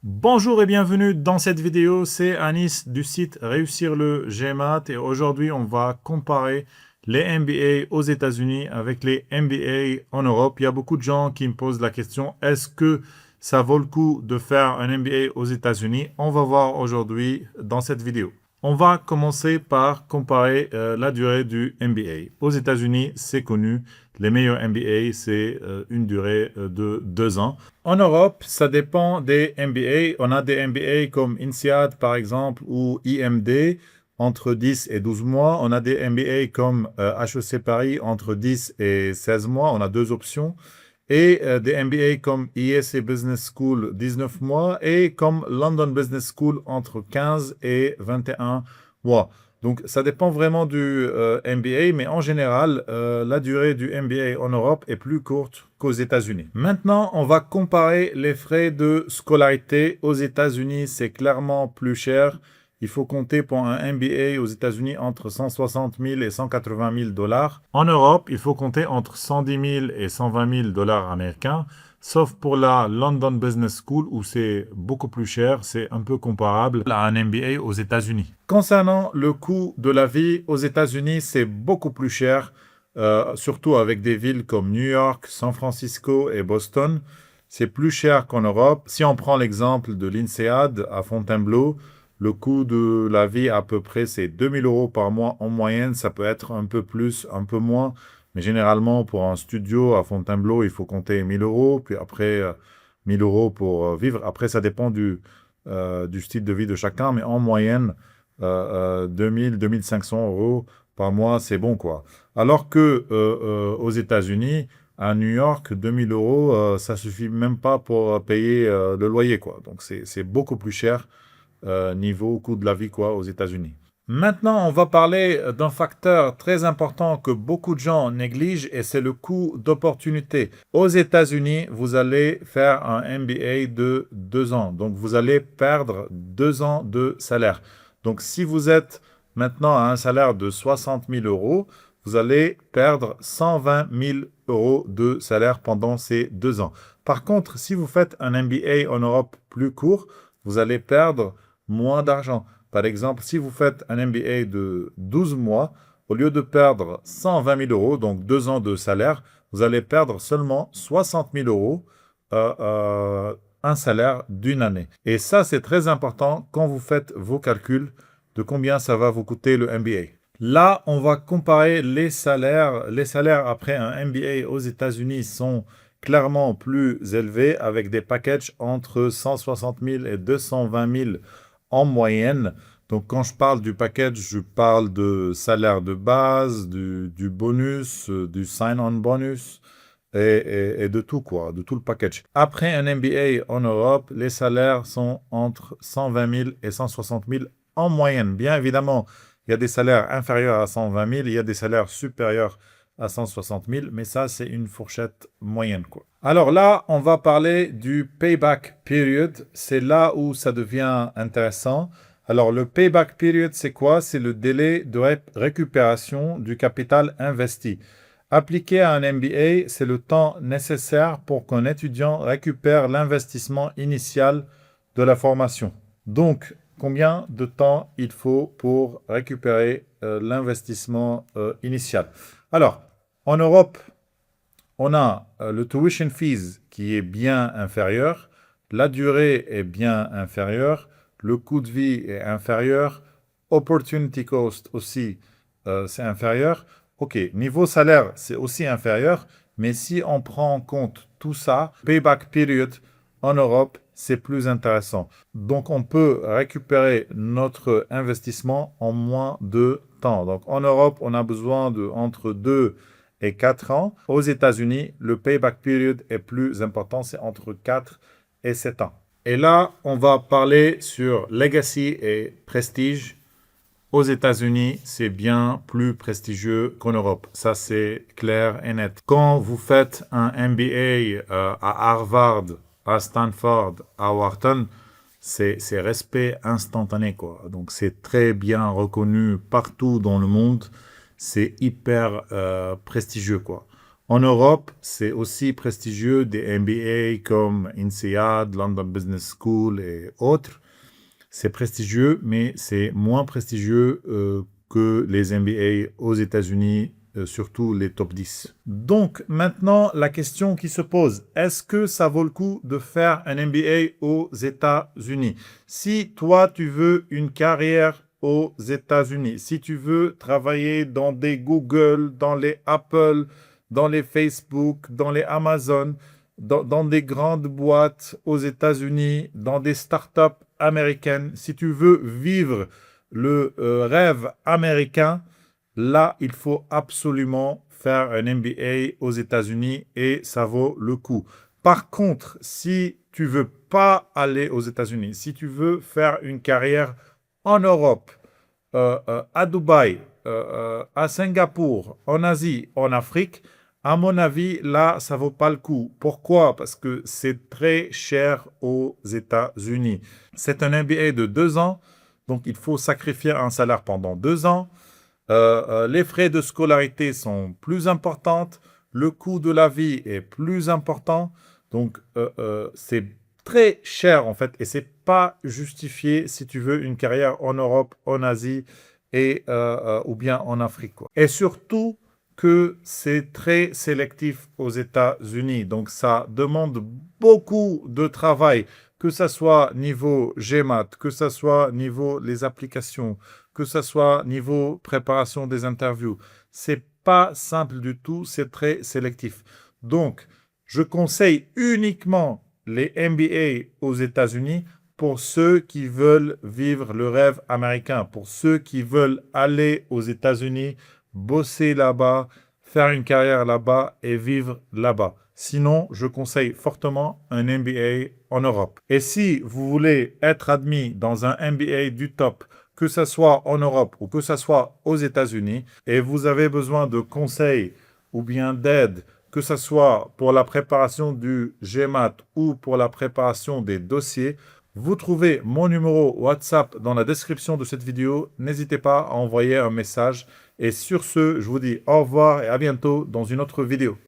Bonjour et bienvenue dans cette vidéo, c'est Anis du site Réussir le GMAT et aujourd'hui on va comparer les MBA aux États-Unis avec les MBA en Europe. Il y a beaucoup de gens qui me posent la question, est-ce que ça vaut le coup de faire un MBA aux États-Unis? On va voir aujourd'hui dans cette vidéo. On va commencer par comparer la durée du MBA. Aux États-Unis, c'est connu, les meilleurs MBA, c'est une durée de 2 ans. En Europe, ça dépend des MBA. On a des MBA comme INSEAD, par exemple, ou IMD, entre 10 et 12 mois. On a des MBA comme HEC Paris, entre 10 et 16 mois. On a deux options. Et des MBA comme ISC Business School, 19 mois. Et comme London Business School, entre 15 et 21 mois. Donc, ça dépend vraiment du MBA, mais en général, la durée du MBA en Europe est plus courte qu'aux États-Unis. Maintenant, on va comparer les frais de scolarité. Aux États-Unis, c'est clairement plus cher. Il faut compter pour un MBA aux États-Unis entre 160 000 et 180 000 dollars. En Europe, il faut compter entre 110 000 et 120 000 dollars américains, sauf pour la London Business School où c'est beaucoup plus cher, c'est un peu comparable à un MBA aux États-Unis. Concernant le coût de la vie aux États-Unis, c'est beaucoup plus cher, surtout avec des villes comme New York, San Francisco et Boston. C'est plus cher qu'en Europe. Si on prend l'exemple de l'INSEAD à Fontainebleau, le coût de la vie à peu près c'est 2 000 euros par mois en moyenne. Ça peut être un peu plus, un peu moins. Mais généralement, pour un studio à Fontainebleau, il faut compter 1 000 euros. Puis après, 1 000 euros pour vivre. Après, ça dépend du style de vie de chacun. Mais en moyenne, 2 000, 2 500 euros par mois, c'est bon, quoi. Alors que aux États-Unis, à New York, 2 000 euros, ça suffit même pas pour payer le loyer, quoi. Donc, c'est beaucoup plus cher niveau coût de la vie, quoi, aux États-Unis. Maintenant, on va parler d'un facteur très important que beaucoup de gens négligent et c'est le coût d'opportunité. Aux États-Unis, vous allez faire un MBA de 2 ans. Donc, vous allez perdre 2 ans de salaire. Donc, si vous êtes maintenant à un salaire de 60 000 euros, vous allez perdre 120 000 euros de salaire pendant ces 2 ans. Par contre, si vous faites un MBA en Europe plus court, vous allez perdre moins d'argent. Par exemple, si vous faites un MBA de 12 mois, au lieu de perdre 120 000 euros, donc 2 ans de salaire, vous allez perdre seulement 60 000 euros, un salaire d'une année. Et ça, c'est très important quand vous faites vos calculs de combien ça va vous coûter le MBA. Là, on va comparer les salaires. Les salaires après un MBA aux États-Unis sont clairement plus élevés avec des packages entre 160 000 et 220 000 en moyenne. Donc, quand je parle du package, je parle de salaire de base, du bonus, du sign-on bonus et de tout, quoi, de tout le package. Après un MBA en Europe, les salaires sont entre 120 000 et 160 000 en moyenne. Bien évidemment, il y a des salaires inférieurs à 120 000, il y a des salaires supérieurs à 160 000, mais ça, c'est une fourchette moyenne, quoi. Alors là, on va parler du payback period. C'est là où ça devient intéressant. Alors, le payback period, c'est quoi? C'est le délai de récupération du capital investi. Appliqué à un MBA, c'est le temps nécessaire pour qu'un étudiant récupère l'investissement initial de la formation. Donc, combien de temps il faut pour récupérer l'investissement initial? Alors, en Europe, on a le tuition fees qui est bien inférieur, la durée est bien inférieure, le coût de vie est inférieur, opportunity cost aussi, c'est inférieur. Ok, niveau salaire, c'est aussi inférieur, mais si on prend en compte tout ça, payback period en Europe, c'est plus intéressant. Donc, on peut récupérer notre investissement en moins de temps. Donc, en Europe, on a besoin de entre 2 et 4 ans. Aux États-Unis, le payback period est plus important, c'est entre 4 et 7 ans. Et là, on va parler sur legacy et prestige. Aux États-Unis, c'est bien plus prestigieux qu'en Europe. Ça, c'est clair et net. Quand vous faites un MBA à Harvard, à Stanford, à Wharton, c'est respect instantané, quoi. Donc, c'est très bien reconnu partout dans le monde. C'est hyper prestigieux, quoi. En Europe, c'est aussi prestigieux des MBA comme INSEAD, London Business School et autres. C'est prestigieux, mais c'est moins prestigieux que les MBA aux États-Unis, surtout les top 10. Donc maintenant, la question qui se pose, est-ce que ça vaut le coup de faire un MBA aux États-Unis? Si toi, tu veux une carrière aux États-Unis, si tu veux travailler dans des Google, dans les Apple, dans les Facebook, dans les Amazon, dans des grandes boîtes aux États-Unis, dans des startups américaines, si tu veux vivre le rêve américain, là, il faut absolument faire un MBA aux États-Unis et ça vaut le coup. Par contre, si tu veux pas aller aux États-Unis, si tu veux faire une carrière en Europe, à Dubaï, à Singapour, en Asie, en Afrique, à mon avis, là, ça vaut pas le coup. Pourquoi? Parce que c'est très cher aux États-Unis. C'est un MBA de 2 ans, donc il faut sacrifier un salaire pendant 2 ans. Les frais de scolarité sont plus importants, le coût de la vie est plus important, donc c'est très cher en fait, et c'est pas justifié si tu veux une carrière en Europe, en Asie et ou bien en Afrique, quoi. Et surtout que c'est très sélectif aux États-Unis, donc ça demande beaucoup de travail, que ça soit niveau GMAT, que ça soit niveau les applications, que ce soit niveau préparation des interviews. C'est pas simple du tout, c'est très sélectif. Donc, je conseille uniquement les MBA aux États-Unis pour ceux qui veulent vivre le rêve américain, pour ceux qui veulent aller aux États-Unis, bosser là-bas, faire une carrière là-bas et vivre là-bas. Sinon, je conseille fortement un MBA en Europe. Et si vous voulez être admis dans un MBA du top, que ce soit en Europe ou que ce soit aux États-Unis, et vous avez besoin de conseils ou bien d'aide, que ce soit pour la préparation du GMAT ou pour la préparation des dossiers, vous trouvez mon numéro WhatsApp dans la description de cette vidéo. N'hésitez pas à envoyer un message. Et sur ce, je vous dis au revoir et à bientôt dans une autre vidéo.